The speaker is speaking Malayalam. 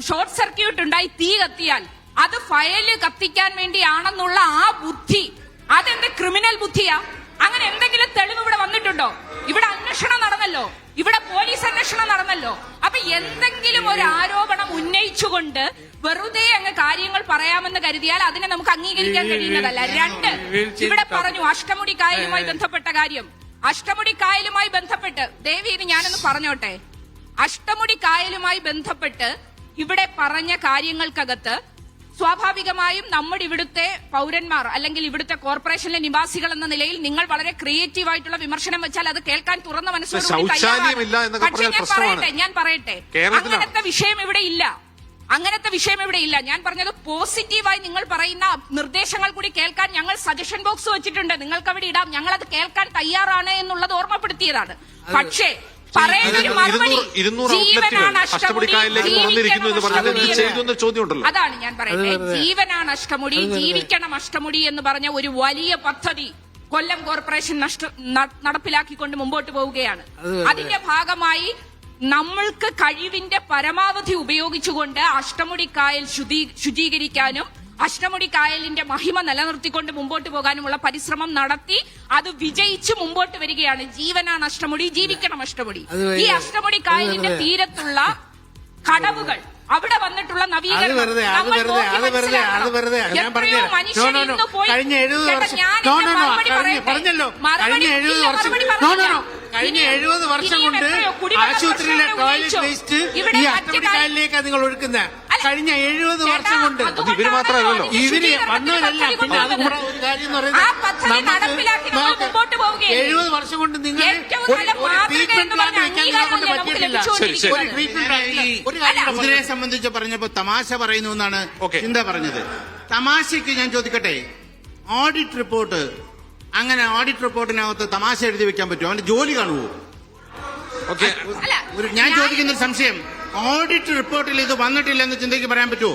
ഷോർട്ട് സർക്യൂട്ട് ഉണ്ടായി തീ കത്തിയാൽ അത് ഫയല് കത്തിക്കാൻ വേണ്ടിയാണെന്നുള്ള ആ ബുദ്ധി അതെന്ത് ക്രിമിനൽ ബുദ്ധിയാ? അങ്ങനെ എന്തെങ്കിലും തെളിവ് ഇവിടെ വന്നിട്ടുണ്ടോ? ഇവിടെ അന്വേഷണം നടന്നല്ലോ, ഇവിടെ പോലീസ് അന്വേഷണം നടന്നല്ലോ. അപ്പൊ എന്തെങ്കിലും ഒരു ആരോപണം ഉന്നയിച്ചുകൊണ്ട് വെറുതെ അങ്ങ് കാര്യങ്ങൾ പറയാമെന്ന് കരുതിയാൽ അതിനെ നമുക്ക് അംഗീകരിക്കാൻ കഴിയുന്നതല്ല. രണ്ട്, ഇവിടെ പറഞ്ഞു അഷ്ടമുടി കായലുമായി ബന്ധപ്പെട്ട കാര്യം. അഷ്ടമുടി കായലുമായി ബന്ധപ്പെട്ട് ദേവി ഇത് ഞാനൊന്ന് പറഞ്ഞോട്ടെ. അഷ്ടമുടി കായലുമായി ബന്ധപ്പെട്ട് ഇവിടെ പറഞ്ഞ കാര്യങ്ങൾക്കകത്ത് സ്വാഭാവികമായും നമ്മുടെ ഇവിടുത്തെ പൗരന്മാർ അല്ലെങ്കിൽ ഇവിടുത്തെ കോർപ്പറേഷനിലെ നിവാസികൾ എന്ന നിലയിൽ നിങ്ങൾ വളരെ ക്രിയേറ്റീവ് ആയിട്ടുള്ള വിമർശനം വെച്ചാൽ അത് കേൾക്കാൻ തുറന്ന മനസ്സോടുകൂടി തയ്യാറാണ്. പക്ഷേ ഞാൻ പറയട്ടെ അങ്ങനത്തെ വിഷയം ഇവിടെ ഇല്ല. അങ്ങനത്തെ വിഷയം ഇവിടെ ഇല്ല. ഞാൻ പറഞ്ഞത് പോസിറ്റീവായി നിങ്ങൾ പറയുന്ന നിർദ്ദേശങ്ങൾ കൂടി കേൾക്കാൻ ഞങ്ങൾ സജഷൻ ബോക്സ് വെച്ചിട്ടുണ്ട്. നിങ്ങൾക്ക് അവിടെ ഇടാം. ഞങ്ങൾ അത് കേൾക്കാൻ തയ്യാറാണ് എന്നുള്ളത് ഓർമ്മപ്പെടുത്തിയതാണ്. പക്ഷേ പറയുന്നൊരു മറുപടി ജീവനാണ് അഷ്ടമുടി, അതാണ് ഞാൻ പറയുന്നത്. ജീവനാണ് അഷ്ടമുടി, ജീവിക്കണം അഷ്ടമുടി എന്ന് പറഞ്ഞ ഒരു വലിയ പദ്ധതി കൊല്ലം കോർപ്പറേഷൻ നടപ്പിലാക്കിക്കൊണ്ട് മുമ്പോട്ട് പോവുകയാണ്. അതിന്റെ ഭാഗമായി നമ്മൾക്ക് കഴിവിന്റെ പരമാവധി ഉപയോഗിച്ചുകൊണ്ട് അഷ്ടമുടി കായൽ ശുചീകരിക്കാനും അഷ്ടമുടി കായലിന്റെ മഹിമ നിലനിർത്തിക്കൊണ്ട് മുമ്പോട്ട് പോകാനുമുള്ള പരിശ്രമം നടത്തി അത് വിജയിച്ച് മുമ്പോട്ട് വരികയാണ്. ജീവനാണ് അഷ്ടമുടി, ജീവിക്കണം അഷ്ടമുടി. ഈ അഷ്ടമുടി കായലിന്റെ തീരത്തുള്ള കടവുകൾ, അവിടെ വന്നിട്ടുള്ള നവീകരണം കഴിഞ്ഞ 70 വർഷം കൊണ്ട് ആശുപത്രിയിലെ ടോയ്ലറ്റ് വേസ്റ്റ് ഈ അഷ്ടമുടി കായലിലേക്കാണ് നിങ്ങൾ ഒഴുക്കുന്നത്. കഴിഞ്ഞ 70 വർഷം കൊണ്ട് ഇവര് മാത്രമല്ലല്ലോ, ഇവര് വന്നവരല്ല. പിന്നെ അത് കൂടെ ഒരു കാര്യം എന്ന് പറയുന്നത് 70 വർഷം കൊണ്ട് നിങ്ങൾ ഒരു ട്രീറ്റ്മെന്റ് പ്ലാന്റ് വെക്കാൻ നിങ്ങളെ കൊണ്ട് പറ്റിയിട്ടില്ല. ഒരു ട്രീറ്റ്മെന്റ് പ്ലാന്റ്. ഒരു കാര്യം കുതിരയെ സംബന്ധിച്ച് പറഞ്ഞപ്പോ തമാശ പറയുന്നു എന്നാണ് ചിന്ത പറഞ്ഞത്. തമാശയ്ക്ക് ഞാൻ ചോദിക്കട്ടെ, ഓഡിറ്റ് റിപ്പോർട്ട്, അങ്ങനെ ഓഡിറ്റ് റിപ്പോർട്ടിനകത്ത് തമാശ എഴുതി വെക്കാൻ പറ്റുമോ? അവന്റെ ജോലി കാണുമോ? ഞാൻ ചോദിക്കുന്ന ഒരു സംശയം, ഓഡിറ്റ് റിപ്പോർട്ടിൽ ഇത് വന്നിട്ടില്ലെന്ന് ചിന്തയ്ക്ക് പറയാൻ പറ്റുമോ?